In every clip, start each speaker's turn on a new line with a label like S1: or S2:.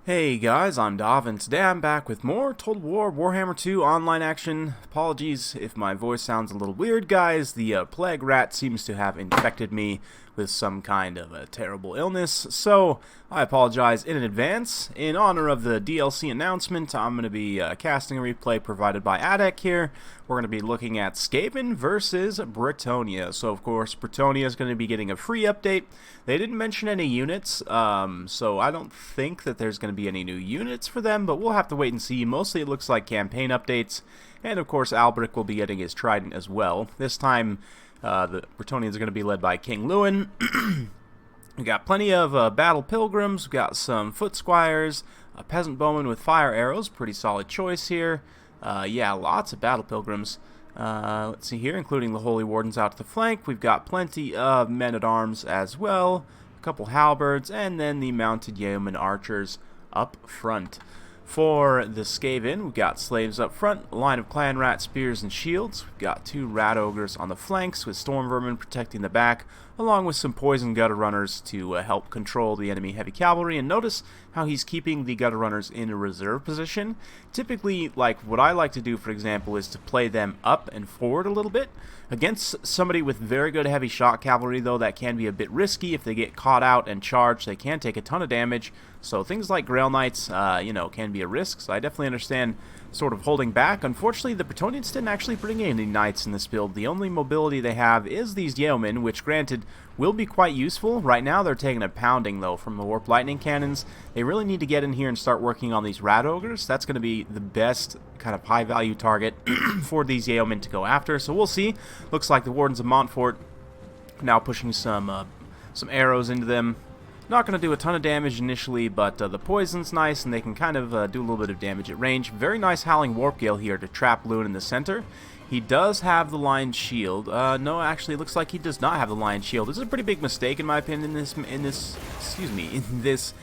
S1: Hey guys, I'm Dov, and today I'm back with more Total War Warhammer 2 online action. Apologies if my voice sounds a little weird, guys. The plague rat seems to have infected me with some kind of a terrible illness, so I apologize in advance. In honor of the DLC announcement, I'm going to be casting a replay provided by Adek here. We're going to be looking at Skaven versus Bretonnia. So, of course, Bretonnia is going to be getting a free update. They didn't mention any units, so I don't think that there's going to be any new units for them, but we'll have to wait and see. Mostly it looks like campaign updates, and of course Albrecht will be getting his trident as well. This time the Bretonnians are going to be led by King Lewin. We got plenty of battle pilgrims, we got some foot squires, a peasant bowman with fire arrows, pretty solid choice here. Yeah, lots of battle pilgrims. Let's see here, including the holy wardens out to the flank. We've got plenty of men-at-arms as well, a couple halberds, and then the mounted yeoman archers up front. For the Skaven, we've got slaves up front, a line of clan rat spears and shields. We've got two rat ogres on the flanks with storm vermin protecting the back, along with some poison gutter runners to help control the enemy heavy cavalry. And notice how he's keeping the gutter runners in a reserve position. Typically, like what I like to do, for example, is to play them up and forward a little bit. Against somebody with very good heavy shot cavalry, though, that can be a bit risky. If they get caught out and charged, they can take a ton of damage. So things like Grail Knights, can be a risk. So I definitely understand sort of holding back. Unfortunately, the Bretonnians didn't actually bring in any knights in this build. The only mobility they have is these yeomen, which granted will be quite useful. Right now they're taking a pounding though from the warp lightning cannons. They really need to get in here and start working on these rat ogres. That's going to be the best kind of high value target for these yeomen to go after. So we'll see. Looks like the wardens of Montfort now pushing some arrows into them. Not going to do a ton of damage initially, but the poison's nice, and they can kind of do a little bit of damage at range. Very nice Howling Warp Gale here to trap Lewin in the center. He does have the Lion's Shield. No, actually, it looks like he does not have the Lion's Shield. This is a pretty big mistake, in my opinion, in this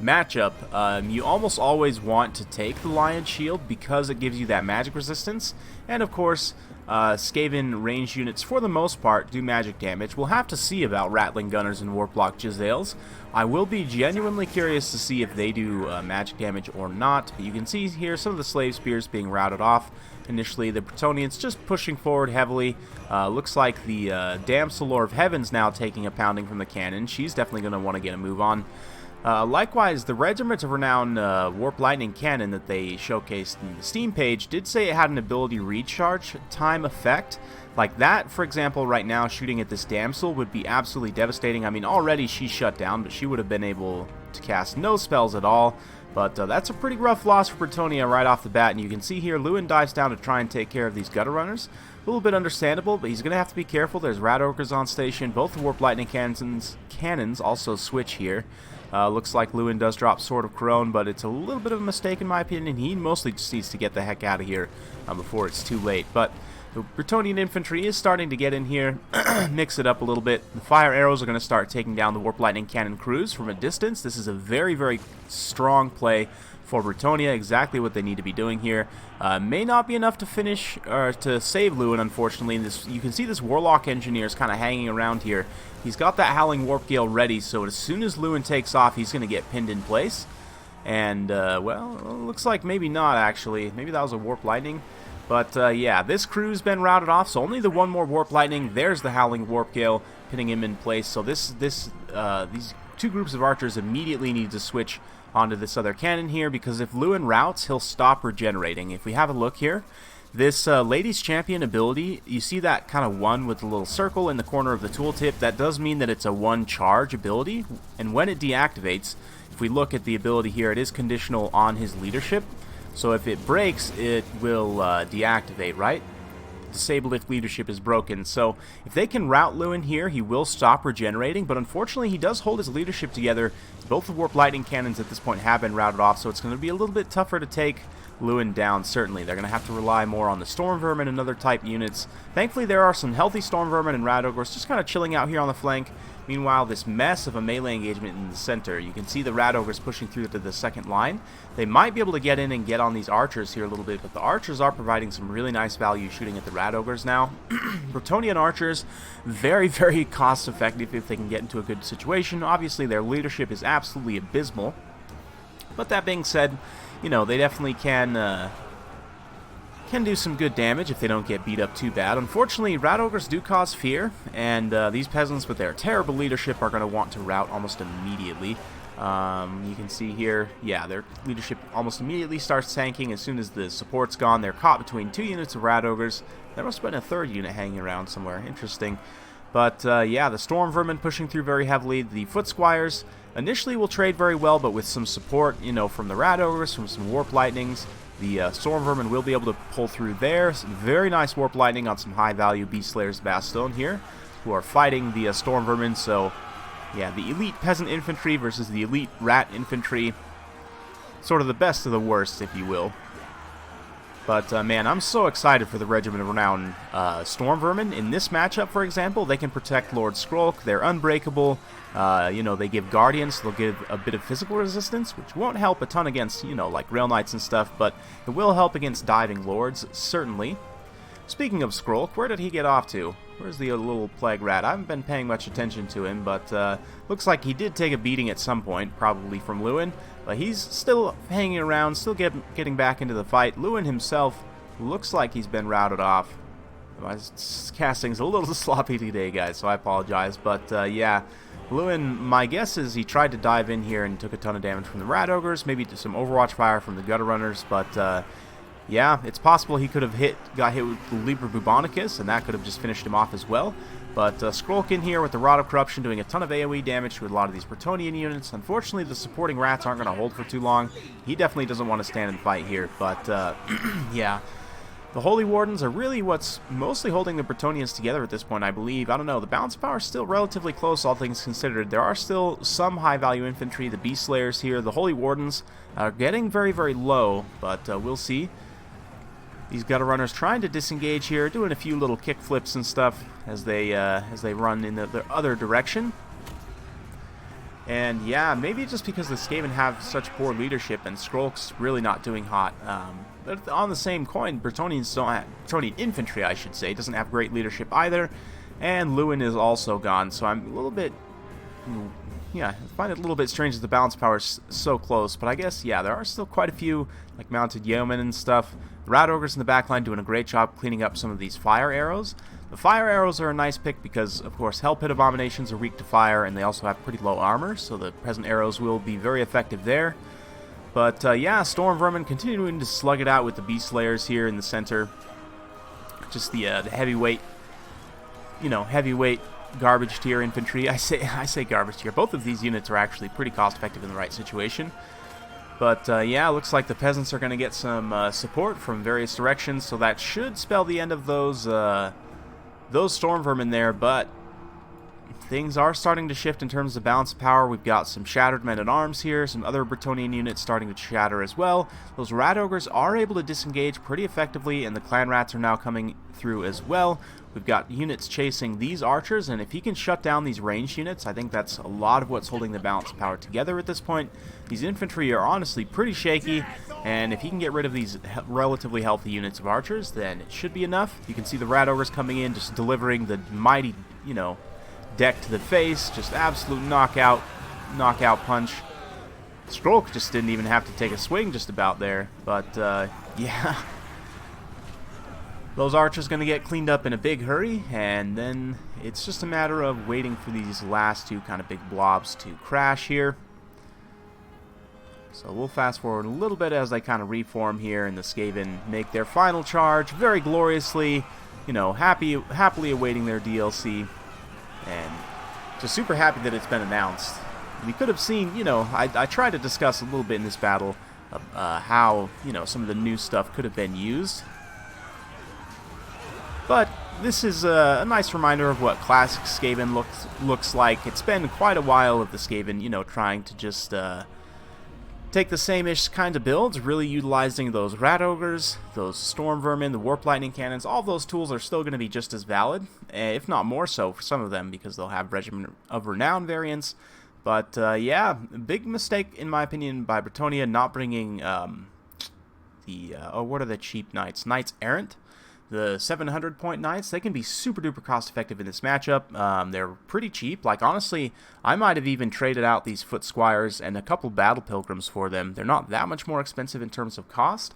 S1: matchup. You almost always want to take the Lion's Shield because it gives you that magic resistance, and of course, Skaven ranged units, for the most part, do magic damage. We'll have to see about Rattling Gunners and Warplock Giselles. I will be genuinely curious to see if they do magic damage or not. But you can see here some of the slave spears being routed off. Initially, the Bretonnians just pushing forward heavily. Looks like the Damsel Lord of Heaven's now taking a pounding from the cannon. She's definitely going to want to get a move on. Likewise, the Regiment of Renown Warp Lightning Cannon that they showcased in the Steam page did say it had an ability recharge time effect. Like that, for example, right now, shooting at this damsel would be absolutely devastating. I mean, already she's shut down, but she would have been able to cast no spells at all. But that's a pretty rough loss for Bretonnia right off the bat, and you can see here Lewin dives down to try and take care of these gutter runners. A little bit understandable, but he's going to have to be careful. There's rat ogres on station. Both the warp lightning cannons also switch here. Looks like Lewin does drop Sword of Corone, but it's a little bit of a mistake in my opinion. He mostly just needs to get the heck out of here before it's too late. But the Bretonnian infantry is starting to get in here, mix it up a little bit. The fire arrows are going to start taking down the warp lightning cannon crews from a distance. This is a very, very strong play for Bretonnia, exactly what they need to be doing here. May not be enough to finish or to save Lewin, unfortunately. You can see this Warlock Engineer is kind of hanging around here. He's got that Howling Warp Gale ready, so as soon as Lewin takes off, he's going to get pinned in place. And, well, looks like maybe not, actually. Maybe that was a Warp Lightning. But, yeah, this crew's been routed off, so only the one more Warp Lightning. There's the Howling Warp Gale, pinning him in place. So these two groups of archers immediately need to switch onto this other cannon here, because if Lewin routs, he'll stop regenerating. If we have a look here, this Ladies Champion ability, you see that kind of one with the little circle in the corner of the tooltip. That does mean that it's a one charge ability, and when it deactivates, if we look at the ability here, it is conditional on his leadership. So if it breaks, it will deactivate, right? Disable if leadership is broken. So if they can rout Lewin here, he will stop regenerating, but unfortunately he does hold his leadership together. Both the Warp Lightning Cannons at this point have been routed off, so it's going to be a little bit tougher to take Lewin down, certainly. They're going to have to rely more on the Storm Vermin and other type units. Thankfully, there are some healthy Storm Vermin and Rat Ogres just kind of chilling out here on the flank. Meanwhile, this mess of a melee engagement in the center, you can see the Rat Ogres pushing through to the second line. They might be able to get in and get on these archers here a little bit, but the archers are providing some really nice value shooting at the Rat Ogres now. Bretonnian archers, very, very cost effective if they can get into a good situation. Obviously, their leadership is absolutely abysmal. But that being said, you know, they definitely can do some good damage if they don't get beat up too bad. Unfortunately, rat ogres do cause fear, and these peasants with their terrible leadership are going to want to rout almost immediately. You can see here, yeah, their leadership almost immediately starts tanking. As soon as the support's gone, they're caught between 2 units of rat ogres. There must have been a 3rd unit hanging around somewhere. Interesting. But yeah, the storm vermin pushing through very heavily. The foot squires initially will trade very well, but with some support, you know, from the rat ogres, from some warp lightnings, the storm vermin will be able to pull through there. Some very nice warp lightning on some high value beast slayers Bastone here, who are fighting the storm vermin. So yeah, the elite peasant infantry versus the elite rat infantry, sort of the best of the worst, if you will. But, man, I'm so excited for the Regiment of Renown Storm Vermin. In this matchup, for example, they can protect Lord Skrolk. They're unbreakable. You know, they give Guardians, so they'll give a bit of physical resistance, which won't help a ton against, you know, like Rail Knights and stuff, but it will help against Diving Lords, certainly. Speaking of Skrolk, where did he get off to? Where's the little plague rat? I haven't been paying much attention to him, but looks like he did take a beating at some point, probably from Lewin. But he's still hanging around, still getting back into the fight. Lewin himself looks like he's been routed off. My casting's a little sloppy today, guys, so I apologize. But yeah, Lewin, my guess is he tried to dive in here and took a ton of damage from the rat ogres, maybe some Overwatch fire from the gutter runners, but yeah, it's possible he could have got hit with the Liber Bubonicus, and that could have just finished him off as well. But Skrolk in here with the Rod of Corruption doing a ton of AoE damage to a lot of these Bretonnian units. Unfortunately, the supporting rats aren't going to hold for too long. He definitely doesn't want to stand and fight here. But yeah, the Holy Wardens are really what's mostly holding the Bretonnians together at this point, I believe. I don't know, the balance power is still relatively close, all things considered. There are still some high-value infantry, the Beast Slayers here. The Holy Wardens are getting very, very low, but we'll see. These gutter runners trying to disengage here, doing a few little kick flips and stuff as they run in the other direction. And yeah, maybe just because the Skaven have such poor leadership and Skrolk's really not doing hot. But on the same coin, Bretonnian infantry, I should say, doesn't have great leadership either. And Lewin is also gone, so I'm a little bit, yeah, I find it a little bit strange that the balance power is so close. But I guess, yeah, there are still quite a few like mounted yeomen and stuff. The rat ogres in the backline doing a great job cleaning up some of these fire arrows. The fire arrows are a nice pick because, of course, Hell Pit Abominations are weak to fire, and they also have pretty low armor, so the present arrows will be very effective there. But, yeah, Storm Vermin continuing to slug it out with the Beast Slayers here in the center. Just the heavyweight, you know, heavyweight garbage tier infantry. I say garbage tier. Both of these units are actually pretty cost-effective in the right situation. But, yeah, looks like the peasants are going to get some support from various directions, so that should spell the end of those storm vermin there, but things are starting to shift in terms of balance of power. We've got some shattered men-at-arms here, some other Bretonnian units starting to shatter as well. Those rat ogres are able to disengage pretty effectively, and the clan rats are now coming through as well. We've got units chasing these archers, and if he can shut down these ranged units, I think that's a lot of what's holding the balance of power together at this point. These infantry are honestly pretty shaky, and if he can get rid of these relatively healthy units of archers, then it should be enough. You can see the rat ogres coming in, just delivering the mighty, you know, deck to the face, just absolute knockout punch. Skrolk just didn't even have to take a swing just about there, but yeah. Those archers going to get cleaned up in a big hurry, and then it's just a matter of waiting for these last two kind of big blobs to crash here. So we'll fast forward a little bit as they kind of reform here, and the Skaven make their final charge very gloriously, you know, happily awaiting their DLC, and just super happy that it's been announced. We could have seen, you know, I tried to discuss a little bit in this battle how, you know, some of the new stuff could have been used. But this is a nice reminder of what classic Skaven looks like. It's been quite a while of the Skaven, you know, trying to just take the same-ish kind of builds, really utilizing those rat ogres, those storm vermin, the warp lightning cannons. All those tools are still going to be just as valid, if not more so for some of them, because they'll have Regiment of Renown variants. But yeah, big mistake in my opinion by Bretonnia not bringing what are the cheap knights? Knights Errant. The 700 point knights, they can be super duper cost effective in this matchup. They're pretty cheap. Like, honestly, I might have even traded out these foot squires and a couple battle pilgrims for them. They're not that much more expensive in terms of cost.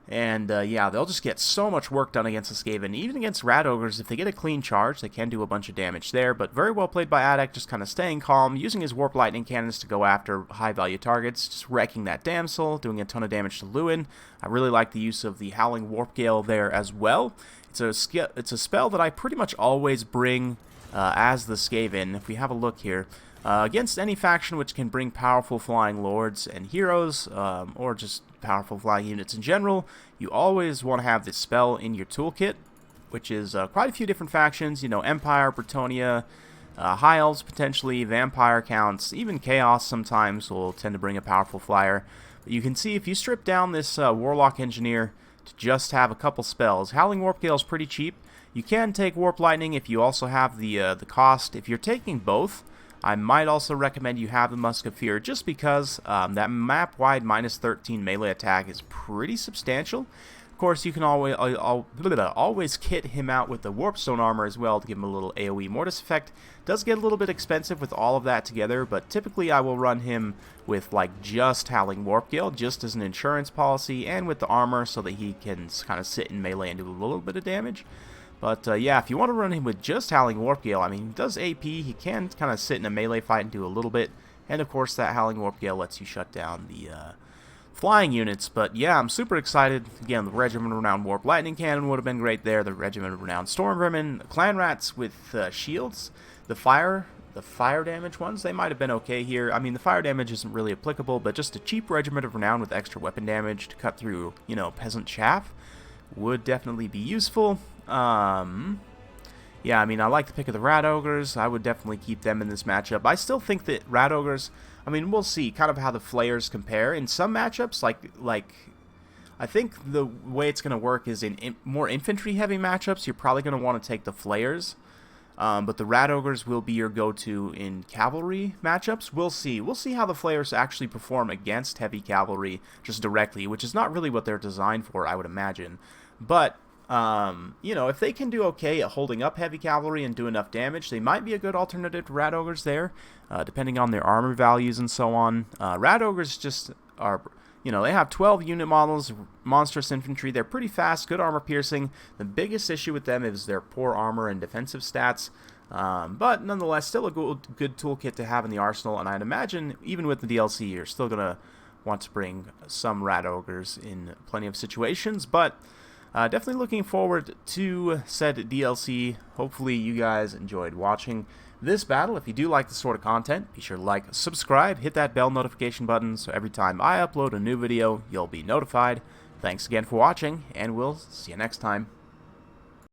S1: And yeah, they'll just get so much work done against the Skaven. Even against Rat Ogres, if they get a clean charge, they can do a bunch of damage there. But very well played by Adek, just kind of staying calm, using his Warp Lightning Cannons to go after high-value targets, just wrecking that Damsel, doing a ton of damage to Lewin. I really like the use of the Howling Warp Gale there as well. It's a spell that I pretty much always bring as the Skaven. If we have a look here, against any faction which can bring powerful flying lords and heroes, or just powerful flying units in general, you always want to have this spell in your toolkit, which is quite a few different factions, you know, Empire, Bretonnia, High Elves potentially, Vampire counts, even Chaos sometimes will tend to bring a powerful flyer. But you can see if you strip down this Warlock Engineer to just have a couple spells, Howling Warp Gale is pretty cheap. You can take Warp Lightning if you also have the cost. If you're taking both, I might also recommend you have the Musk of Fear, just because that map-wide -13 melee attack is pretty substantial. Of course, you can always kit him out with the Warpstone armor as well to give him a little AoE Mortis effect. Does get a little bit expensive with all of that together, but typically I will run him with like just Howling Warp Gale, just as an insurance policy, and with the armor so that he can kind of sit in melee and do a little bit of damage. But yeah, if you want to run him with just Howling Warp Gale, I mean, he does AP, he can kind of sit in a melee fight and do a little bit, and of course that Howling Warp Gale lets you shut down the flying units. But yeah, I'm super excited. Again, the Regiment of Renowned Warp Lightning Cannon would have been great there, the Regiment of Renowned Storm Vermin, Clan Rats with shields, the fire damage ones, they might have been okay here. I mean, the fire damage isn't really applicable, but just a cheap Regiment of Renown with extra weapon damage to cut through, you know, peasant chaff would definitely be useful. Yeah, I mean, I like the pick of the Rat Ogres. I would definitely keep them in this matchup. I still think that Rat Ogres, I mean, we'll see kind of how the Flayers compare. In some matchups, like I think the way it's going to work is in more infantry-heavy matchups, you're probably going to want to take the Flayers. But the Rat Ogres will be your go-to in cavalry matchups. We'll see. We'll see how the Flayers actually perform against heavy cavalry just directly, which is not really what they're designed for, I would imagine. But you know, if they can do okay at holding up heavy cavalry and do enough damage, they might be a good alternative to Rat Ogres there, depending on their armor values and so on. Rat Ogres just are, you know, they have 12 unit models, monstrous infantry, they're pretty fast, good armor piercing. The biggest issue with them is their poor armor and defensive stats, but nonetheless, still a good toolkit to have in the arsenal, and I'd imagine, even with the DLC, you're still going to want to bring some Rat Ogres in plenty of situations, but definitely looking forward to said DLC. Hopefully you guys enjoyed watching this battle. If you do like this sort of content, be sure to like, subscribe, hit that bell notification button so every time I upload a new video, you'll be notified. Thanks again for watching, and we'll see you next time.